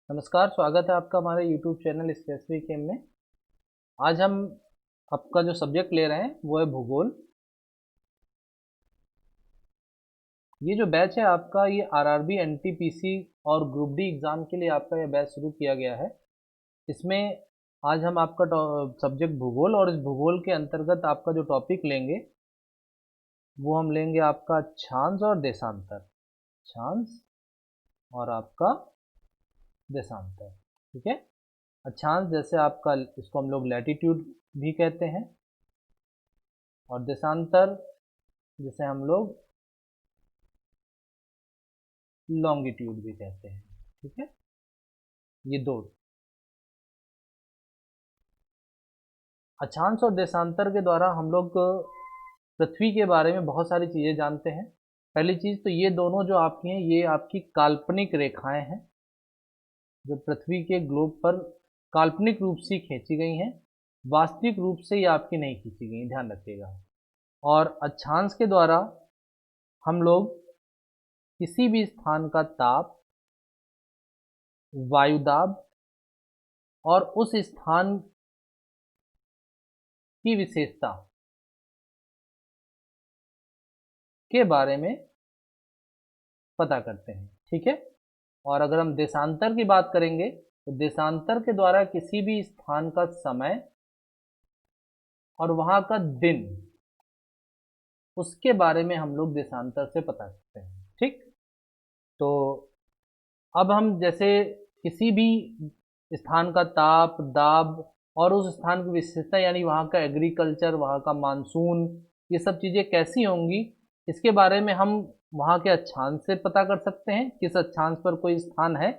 नमस्कार, स्वागत है आपका हमारे YouTube चैनल स्पेशली केम में। आज हम आपका जो सब्जेक्ट ले रहे हैं वो है भूगोल। ये जो बैच है आपका, ये आरआरबी, एनटीपीसी और ग्रुप डी एग्ज़ाम के लिए आपका ये बैच शुरू किया गया है। इसमें आज हम आपका सब्जेक्ट भूगोल, और इस भूगोल के अंतर्गत आपका जो टॉपिक लेंगे वो हम लेंगे आपका अक्षांश और देशांतर। अक्षांश और आपका देशांतर, ठीक है। अक्षांश जैसे आपका, इसको हम लोग लैटिट्यूड भी कहते हैं, और देशांतर जिसे हम लोग लॉन्गिट्यूड भी कहते हैं, ठीक है। ये दो अक्षांश और देशांतर के द्वारा हम लोग पृथ्वी के बारे में बहुत सारी चीज़ें जानते हैं। पहली चीज़ तो ये दोनों जो आपकी हैं, ये आपकी काल्पनिक रेखाएं हैं जो पृथ्वी के ग्लोब पर काल्पनिक रूप से खींची गई हैं। वास्तविक रूप से ये आपकी नहीं खींची गई, ध्यान रखिएगा। और अक्षांश के द्वारा हम लोग किसी भी स्थान का ताप, वायुदाब और उस स्थान की विशेषता के बारे में पता करते हैं, ठीक है। और अगर हम देशांतर की बात करेंगे तो देशांतर के द्वारा किसी भी स्थान का समय और वहां का दिन, उसके बारे में हम लोग देशांतर से पता करते हैं, ठीक। तो अब हम जैसे किसी भी स्थान का ताप, दाब और उस स्थान की विशेषता, यानी वहाँ का एग्रीकल्चर, वहाँ का मानसून, ये सब चीज़ें कैसी होंगी, इसके बारे में हम वहाँ के अक्षांश से पता कर सकते हैं, किस अक्षांश पर कोई स्थान है।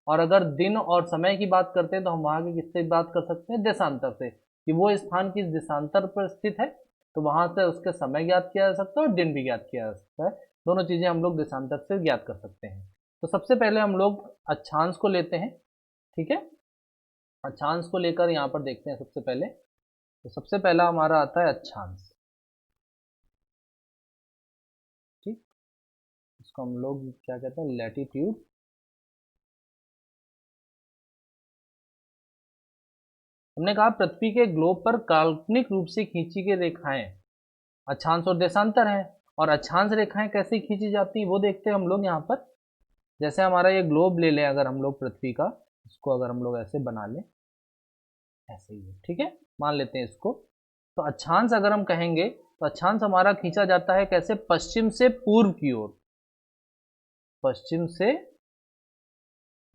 और अगर दिन और समय की बात करते हैं तो हम वहाँ की किससे बात कर सकते हैं, देशांतर से, कि वो स्थान किस देशांतर पर स्थित है। तो वहाँ से उसके समय ज्ञात किया जा सकता है और दिन भी ज्ञात किया जा सकता है। दोनों चीज़ें हम लोग देशांतर से ज्ञात कर सकते हैं। तो सबसे पहले हम लोग अक्षांश को लेते हैं, ठीक है। अक्षांश को लेकर यहाँ पर देखते हैं सबसे पहले। तो सबसे पहला हमारा आता है अक्षांश, ठीक। इसको हम लोग क्या कहते हैं, लैटिट्यूड। हमने कहा पृथ्वी के ग्लोब पर काल्पनिक रूप से खींची गई रेखाएं अक्षांश और देशांतर है। और अक्षांश रेखाएं कैसे खींची जाती हैं वो देखते हैं हम लोग यहाँ पर। जैसे हमारा ये ग्लोब ले लें अगर हम लोग पृथ्वी का, इसको अगर हम लोग ऐसे बना लें, ऐसे ही है, ठीक है, मान लेते हैं इसको। तो अक्षांश अगर हम कहेंगे तो अक्षांश हमारा खींचा जाता है कैसे, पश्चिम से पूर्व की ओर। पश्चिम से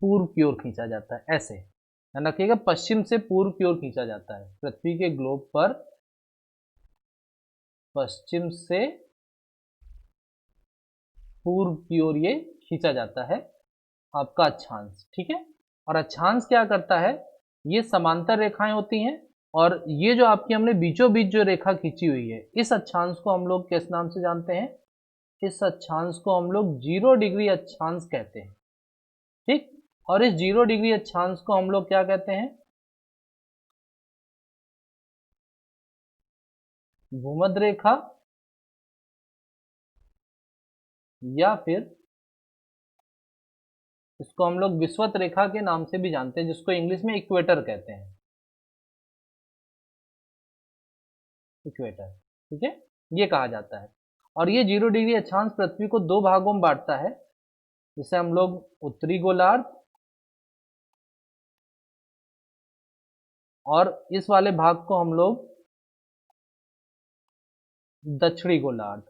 पूर्व की ओर खींचा जाता है, ऐसे ध्यान रखिएगा, पश्चिम से पूर्व की ओर खींचा जाता है पृथ्वी के ग्लोब पर। पश्चिम से पूर्व की ओर ये खींचा जाता है आपका अक्षांश, ठीक है। और अक्षांश क्या करता है, ये समांतर रेखाएं होती हैं, और ये जो आपकी हमने बीचों बीच जो रेखा खींची हुई है, इस अक्षांश को हम लोग किस नाम से जानते हैं, इस अक्षांश को हम लोग 0 डिग्री अक्षांश कहते हैं, ठीक। और इस 0 डिग्री अक्षांश को हम लोग क्या कहते हैं, भूमध्य रेखा, या फिर इसको हम लोग विषुवत रेखा के नाम से भी जानते हैं, जिसको इंग्लिश में इक्वेटर कहते हैं, इक्वेटर, ठीक है, ये कहा जाता है। और ये 0 डिग्री अक्षांश पृथ्वी को दो भागों में बांटता है, जिसे हम लोग उत्तरी गोलार्ध और इस वाले भाग को हम लोग दक्षिणी गोलार्ध।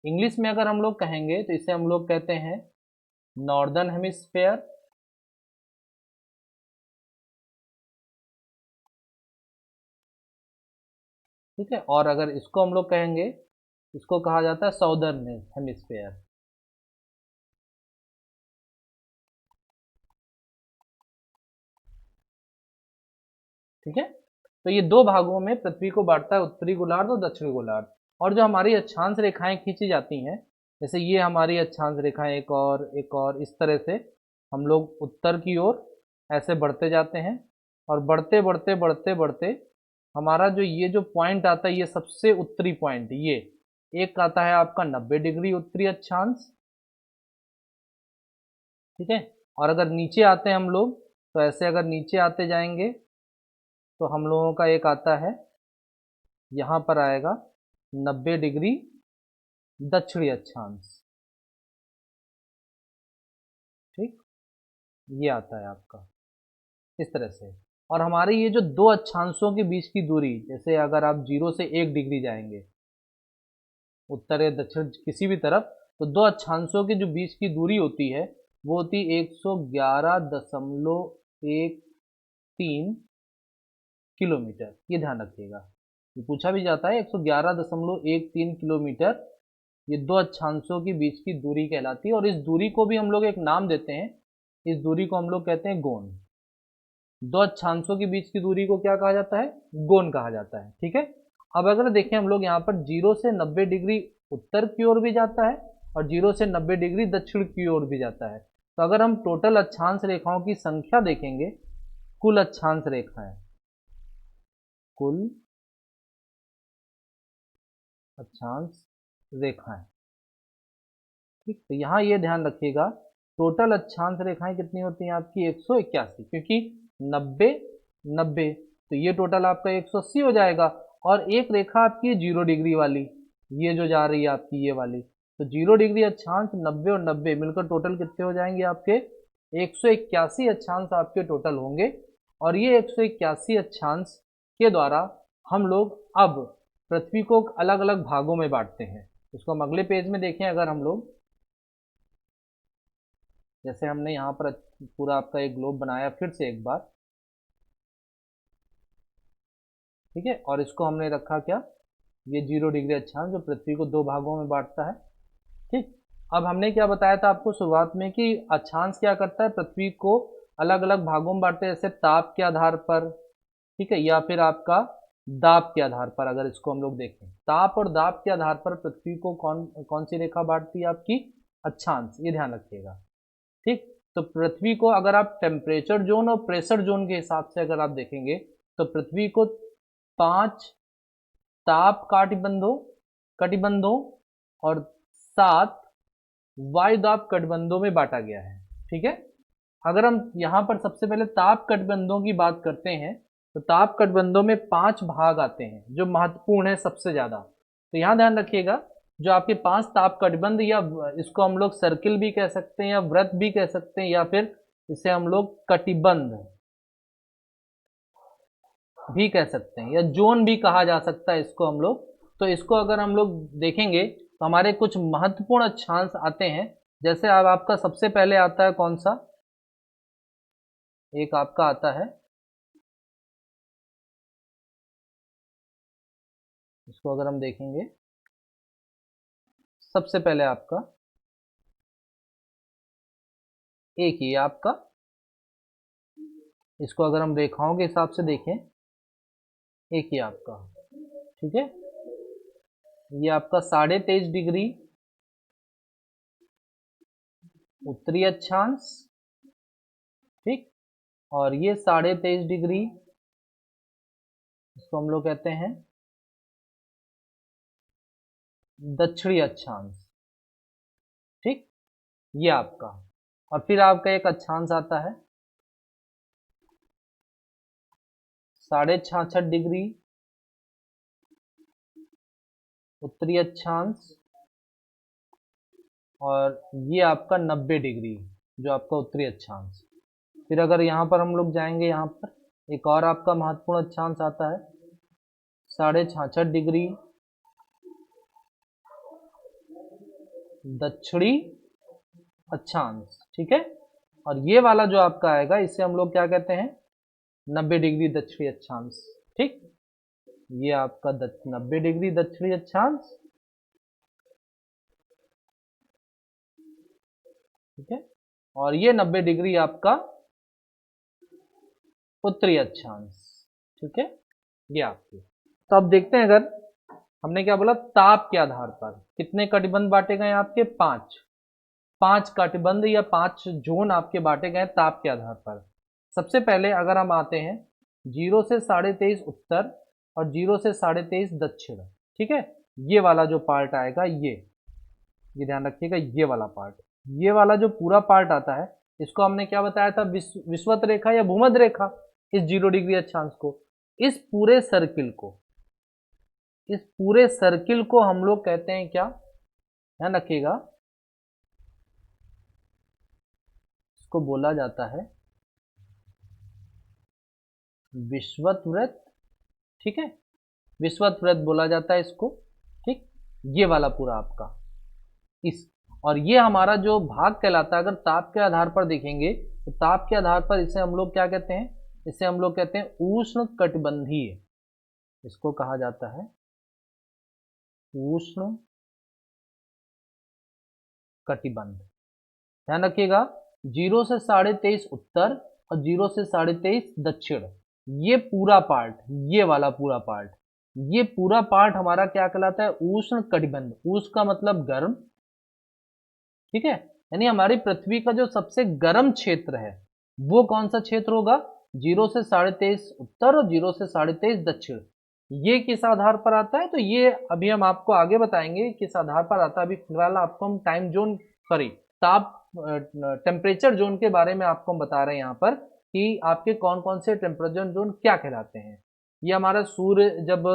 इंग्लिश में अगर हम लोग कहेंगे तो इसे हम लोग कहते हैं नॉर्दर्न हेमिस्फेयर, ठीक है। और अगर इसको हम लोग कहेंगे, इसको कहा जाता है साउदर्न हेमिस्फेयर, ठीक है। तो ये दो भागों में पृथ्वी को बांटता है, उत्तरी गोलार्ध और दक्षिणी गोलार्ध। और जो हमारी अक्षांश रेखाएं खींची जाती हैं, जैसे ये हमारी अक्षांश रेखाएं, एक और इस तरह से हम लोग उत्तर की ओर ऐसे बढ़ते जाते हैं, और बढ़ते बढ़ते बढ़ते बढ़ते हमारा जो ये जो पॉइंट आता है, ये सबसे उत्तरी पॉइंट, ये एक आता है आपका 90 डिग्री उत्तरी अक्षांश, ठीक है। और अगर नीचे आते हैं हम लोग, तो ऐसे अगर नीचे आते जाएंगे तो हम लोगों का एक आता है, यहाँ पर आएगा 90 डिग्री दक्षिणी अक्षांश। ठीक, ये आता है आपका इस तरह से। और हमारे ये जो दो अक्षांशों के बीच की दूरी, जैसे अगर आप 0 से 1 डिग्री जाएंगे उत्तर या दक्षिण किसी भी तरफ, तो दो अक्षांशों के जो बीच की दूरी होती है वो होती 111.13 किलोमीटर। ये ध्यान रखिएगा, ये पूछा भी जाता है 111.13 किलोमीटर। ये दो अक्षांशों के बीच की दूरी कहलाती है, और इस दूरी को भी हम लोग एक नाम देते हैं। इस दूरी को हम लोग कहते हैं गोन। दो अक्षांशों के बीच की दूरी को क्या कहा जाता है? गोन कहा जाता है। ठीक है। अब अगर देखें हम लोग यहाँ पर 0 से 90 डिग्री उत्तर की ओर भी जाता है और 0 से 90 डिग्री दक्षिण की ओर भी जाता है। तो अगर हम टोटल अक्षांश रेखाओं की संख्या देखेंगे, कुल अक्षांश रेखाएं, कुल अक्षांश रेखाएं, ठीक। तो यहाँ ये ध्यान रखिएगा, टोटल अक्षांश रेखाएं कितनी होती हैं आपकी? 181, क्योंकि 90 90, तो ये टोटल आपका 180 हो जाएगा। और एक रेखा आपकी 0 डिग्री वाली, ये जो जा रही है आपकी ये वाली, तो 0 डिग्री अक्षांश 90 और 90 मिलकर टोटल कितने हो जाएंगे आपके? 181 अक्षांश आपके टोटल होंगे। और ये 181 अक्षांश के द्वारा हम लोग अब पृथ्वी को अलग अलग भागों में बांटते हैं। उसको हम अगले पेज में देखें। अगर हम लोग, जैसे हमने यहाँ पर पूरा आपका एक ग्लोब बनाया फिर से एक बार, ठीक है, और इसको हमने रखा क्या? ये 0 डिग्री अक्षांश जो पृथ्वी को दो भागों में बांटता है। ठीक। अब हमने क्या बताया था आपको शुरुआत में कि अक्षांश क्या करता है? पृथ्वी को अलग अलग भागों में बांटते हैं, जैसे ताप के आधार पर, ठीक है, या फिर आपका दाब के आधार पर। अगर इसको हम लोग देखें, ताप और दाब के आधार पर पृथ्वी को कौन कौन सी रेखा बांटती है आपकी? अक्षांश। ये ध्यान रखिएगा। ठीक। तो पृथ्वी को अगर आप टेम्परेचर जोन और प्रेशर जोन के हिसाब से अगर आप देखेंगे, तो पृथ्वी को 5 ताप कटिबंधों और 7 वायुदाब कटिबंधों में बांटा गया है। ठीक है। अगर हम यहाँ पर सबसे पहले ताप कटिबंधों की बात करते हैं, तो ताप कटिबंधों में 5 भाग आते हैं जो महत्वपूर्ण है सबसे ज्यादा। तो यहाँ ध्यान रखिएगा, जो आपके 5 ताप कटिबंध, या इसको हम लोग सर्किल भी कह सकते हैं, या वृत्त भी कह सकते हैं, या फिर इसे हम लोग कटिबंध भी कह सकते हैं, या जोन भी कहा जा सकता है इसको हम लोग। तो इसको अगर हम लोग देखेंगे तो हमारे कुछ महत्वपूर्ण अक्षांश आते हैं। जैसे अब आपका सबसे पहले आता है कौन सा? एक आपका आता है, इसको अगर हम देखेंगे, सबसे पहले आपका एक ही आपका, इसको अगर हम रेखाओं के हिसाब से देखें, एक ही आपका, ठीक है, ये आपका 23.5 डिग्री उत्तरी अक्षांश, ठीक। और ये 23.5 डिग्री, इसको हम लोग कहते हैं दक्षिणी अक्षांश, ठीक, ये आपका। और फिर आपका एक अक्षांश आता है 66.5 डिग्री उत्तरी अक्षांश, और ये आपका 90 डिग्री जो आपका उत्तरी अक्षांश। फिर अगर यहाँ पर हम लोग जाएंगे, यहाँ पर एक और आपका महत्वपूर्ण अक्षांश आता है 66.5 डिग्री दक्षिणी अक्षांश, ठीक है। और ये वाला जो आपका आएगा, इसे हम लोग क्या कहते हैं? 90 डिग्री दक्षिणी अक्षांश, ठीक। ये आपका 90 डिग्री दक्षिणी अक्षांश, ठीक है। और ये 90 डिग्री आपका उत्तरी अक्षांश, ठीक है, ये आपकी। तो अब देखते हैं, अगर हमने क्या बोला, ताप के आधार पर कितने कटिबंध बांटे गए आपके? 5 कटिबंध या 5 जोन आपके बांटे गए ताप के आधार पर। सबसे पहले अगर हम आते हैं 0 से 23.5 उत्तर और 0 से 23.5 दक्षिण, ठीक है, ये वाला जो पार्ट आएगा, ये ध्यान रखिएगा, ये वाला पार्ट, ये वाला जो पूरा पार्ट आता है, इसको हमने क्या बताया था, विषुवत रेखा या भूमध्य रेखा, इस 0 डिग्री अक्षांश को। इस पूरे सर्किल को हम लोग कहते हैं क्या, ध्यान रखिएगा, इसको बोला जाता है विषुवत वृत्त। ठीक है, विषुवत वृत्त बोला जाता है इसको। ठीक, ये वाला पूरा आपका इस, और ये हमारा जो भाग कहलाता है, अगर ताप के आधार पर देखेंगे तो ताप के आधार पर इसे हम लोग क्या कहते हैं, इसे हम लोग कहते हैं उष्ण कटिबंधीय, इसको कहा जाता है उष्ण कटिबंध। ध्यान रखिएगा, 0 से 23.5 उत्तर और 0 से 23.5 दक्षिण, ये पूरा पार्ट, ये वाला पूरा पार्ट, ये पूरा पार्ट हमारा क्या कहलाता है, उष्ण कटिबंध। उष्ण का मतलब गर्म, ठीक है, यानी हमारी पृथ्वी का जो सबसे गर्म क्षेत्र है वो कौन सा क्षेत्र होगा, 0 से 23.5 उत्तर और 0 से 23.5 दक्षिण। ये किस आधार पर आता है, तो ये अभी हम आपको आगे बताएंगे किस आधार पर आता है। अभी फिलहाल आपको हम टाइम जोन, सॉरी ताप टेम्परेचर जोन के बारे में आपको हम बता रहे हैं यहाँ पर कि आपके कौन कौन से टेम्परेचर जोन क्या कहलाते हैं। ये हमारा सूर्य जब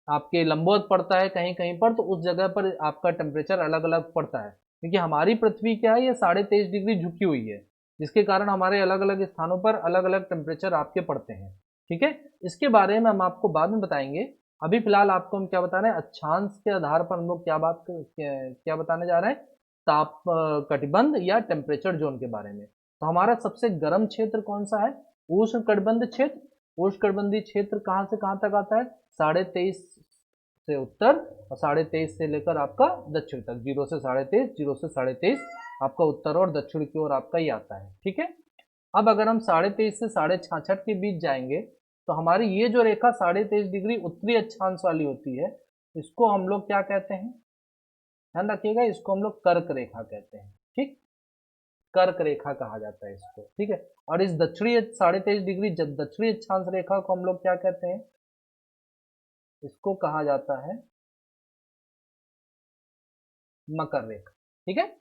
आपके लंबवत पड़ता है कहीं कहीं पर, तो उस जगह पर आपका टेम्परेचर अलग अलग पड़ता है, क्योंकि हमारी पृथ्वी क्या है, ये 23.5 डिग्री झुकी हुई है, जिसके कारण हमारे अलग अलग स्थानों पर अलग अलग टेम्परेचर आपके पड़ते हैं। ठीक है, इसके बारे में हम आपको बाद में बताएंगे। अभी फिलहाल आपको हम क्या बता रहे हैं, अक्षांश के आधार पर हम लोग क्या बताने जा रहे हैं, ताप कटिबंध या टेम्परेचर जोन के बारे में। तो हमारा सबसे गर्म क्षेत्र कौन सा है, उष्ण कटिबंध क्षेत्र। उष्ण कटिबंधीय क्षेत्र कहाँ से कहाँ तक आता है, 23.5 से उत्तर और 23.5 से लेकर आपका दक्षिण तक, 0 से 23.5, 0 से 23.5 आपका उत्तर और दक्षिण की ओर आपका ये आता है। ठीक है, अब अगर हम 23.5 से 66.5 के बीच जाएंगे तो हमारी ये जो रेखा 23.5 डिग्री उत्तरी अक्षांश वाली होती है, इसको हम लोग क्या कहते हैं, ध्यान रखिएगा, इसको हम लोग कर्क रेखा कहते हैं। ठीक, कर्क रेखा कहा जाता है इसको। ठीक है, और इस दक्षिणी 23.5 डिग्री दक्षिणी अक्षांश रेखा को हम लोग क्या कहते हैं, इसको कहा जाता है मकर रेखा। ठीक है,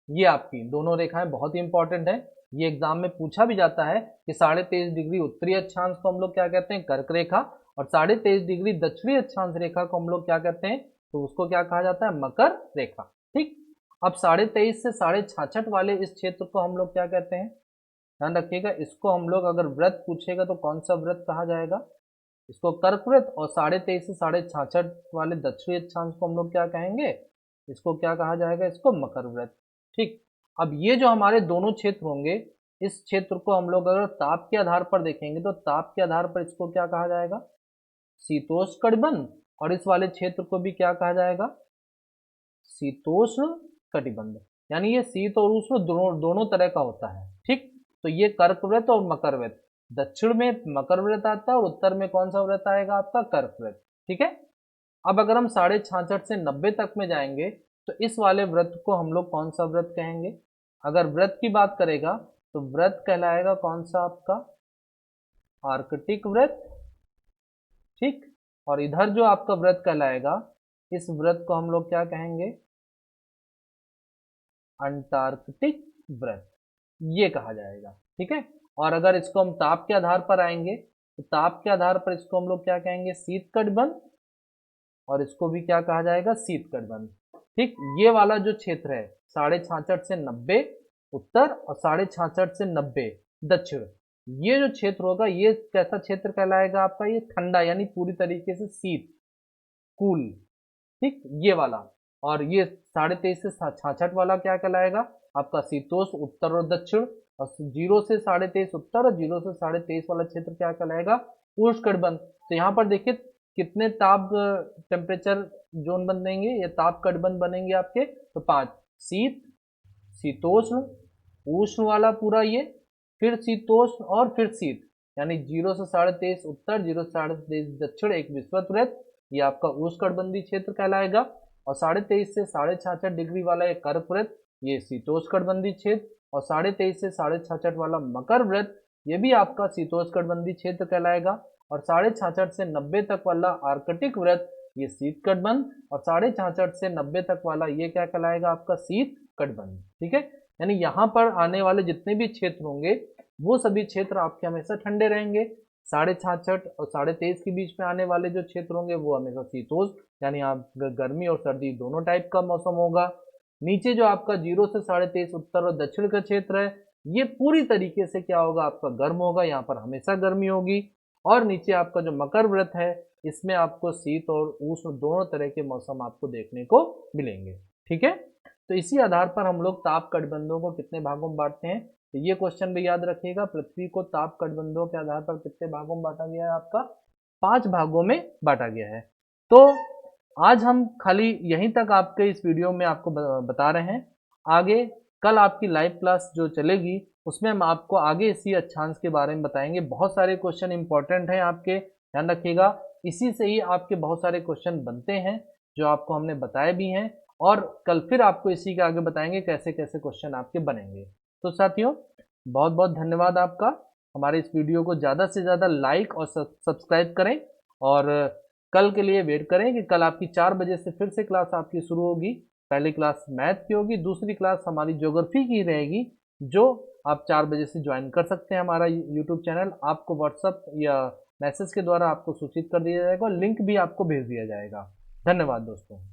ये आपकी दोनों रेखाएं बहुत ही इंपॉर्टेंट है, ये एग्जाम में पूछा भी जाता है कि 23.5 डिग्री उत्तरी अक्षांश को हम लोग क्या कहते हैं, कर्क रेखा, और 23.5 डिग्री दक्षिणी अक्षांश रेखा को हम लोग क्या कहते हैं, तो उसको क्या कहा जाता है, मकर रेखा। ठीक, अब 23.5 से 66.5 वाले इस क्षेत्र को हम लोग क्या कहते हैं, ध्यान रखिएगा, इसको हम लोग अगर व्रत पूछेगा तो कौन सा व्रत कहा जाएगा, इसको कर्क व्रत, और 23.5 से 66.5 वाले दक्षिणी अक्षांश को हम लोग क्या कहेंगे, इसको क्या कहा जाएगा, इसको मकर व्रत। ठीक, अब ये जो हमारे दोनों क्षेत्र होंगे, इस क्षेत्र को हम लोग अगर ताप के आधार पर देखेंगे तो ताप के आधार पर इसको क्या कहा जाएगा, शीतोष्ण कटिबंध, और इस वाले क्षेत्र को भी क्या कहा जाएगा, शीतोष्ण कटिबंध। यानी ये शीत और उष्ण दोनों तरह का होता है। ठीक, तो ये कर्क व्रत और मकर व्रत, दक्षिण में मकर व्रत आता है और उत्तर में कौन सा व्रत आएगा, आपका कर्क व्रत। ठीक है, अब अगर हम 66.5 से 90 तक में जाएंगे तो इस वाले व्रत को हम लोग कौन सा व्रत कहेंगे, अगर व्रत की बात करेगा तो व्रत कहलाएगा कौन सा, आपका आर्कटिक व्रत। ठीक, और इधर जो आपका व्रत कहलाएगा, इस व्रत को हम लोग क्या कहेंगे, अंटार्कटिक व्रत, ये कहा जाएगा। ठीक है, और अगर इसको हम ताप के आधार पर आएंगे तो ताप के आधार पर इसको हम लोग क्या कहेंगे, शीत कटिबंध, और इसको भी क्या कहा जाएगा, शीत कटिबंध। ठीक, ये वाला जो क्षेत्र है 66.5 से 90 उत्तर और 66.5 से 90 दक्षिण, ये जो क्षेत्र होगा ये कैसा क्षेत्र कहलाएगा आपका, ये ठंडा, यानी पूरी तरीके से शीत, कूल। ठीक, ये वाला, और ये 23.5 से 66 वाला क्या कहलाएगा, आपका शीतोष्ण उत्तर और दक्षिण, और 0 से 23.5 उत्तर और 0 से 23.5 वाला क्षेत्र क्या कहलाएगा, उष्ण कटिबंध। तो यहाँ पर देखिए कितने ताप टेम्परेचर जोन बनेंगे, ये ताप कटिबंध बनेंगे आपके, तो 5, शीत, शीतोष्ण, उष्ण वाला पूरा ये, फिर शीतोष्ण और फिर शीत, यानी 0 से 23.5 उत्तर, 0 से 23.5 दक्षिण, एक विषुवत वृत्त, ये आपका उष्ण कटिबंधीय क्षेत्र कहलाएगा, और 23.5 से 66.5 डिग्री वाला ये कर्क व्रत, ये शीतोष्ण कटिबंधीय क्षेत्र, और 23.5 से 66.5 वाला मकर व्रत, ये भी आपका शीतोष्ण कटिबंधीय क्षेत्र कहलाएगा, और 66.5 से 90 तक वाला आर्कटिक व्रत, ये शीत कटिबंध, और 66.5 से 90 तक वाला ये क्या कहलाएगा, आपका शीत कटिबंध। ठीक है, यानी यहाँ पर आने वाले जितने भी क्षेत्र होंगे वो सभी क्षेत्र आपके हमेशा ठंडे रहेंगे। 66.5 और 23.5 के बीच में आने वाले जो क्षेत्र होंगे वो हमेशा शीतोष्ण, यानी आप गर्मी और सर्दी दोनों टाइप का मौसम होगा। नीचे जो आपका 0 से 23.5 उत्तर और दक्षिण का क्षेत्र है, ये पूरी तरीके से क्या होगा, आपका गर्म होगा, यहाँ पर हमेशा गर्मी होगी। और नीचे आपका जो मकर व्रत है, इसमें आपको शीत और उष्ण दोनों तरह के मौसम आपको देखने को मिलेंगे। ठीक है, तो इसी आधार पर हम लोग ताप कटबंधों को कितने भागों में बांटते हैं, तो ये क्वेश्चन भी याद रखिएगा। पृथ्वी को ताप कटबंधों के आधार पर कितने भागों में बांटा गया है, आपका 5 भागों में बांटा गया है। तो आज हम खाली यहीं तक आपके इस वीडियो में आपको बता रहे हैं। आगे कल आपकी लाइव क्लास जो चलेगी उसमें हम आपको आगे इसी अक्षांश के बारे में बताएंगे। बहुत सारे क्वेश्चन इंपॉर्टेंट हैं आपके, ध्यान रखिएगा। इसी से ही आपके बहुत सारे क्वेश्चन बनते हैं जो आपको हमने बताए भी हैं, और कल फिर आपको इसी के आगे बताएंगे कैसे कैसे क्वेश्चन आपके बनेंगे। तो साथियों, बहुत बहुत धन्यवाद आपका। हमारे इस वीडियो को ज़्यादा से ज़्यादा लाइक और सब्सक्राइब करें, और कल के लिए वेट करें कि कल आपकी 4 बजे से फिर से क्लास आपकी शुरू होगी। पहली क्लास मैथ की होगी, दूसरी क्लास हमारी ज्योग्राफी की रहेगी, जो आप 4 बजे से ज्वाइन कर सकते हैं। हमारा यूट्यूब चैनल आपको व्हाट्सएप या मैसेज के द्वारा आपको सूचित कर दिया जाएगा, और लिंक भी आपको भेज दिया जाएगा। धन्यवाद दोस्तों।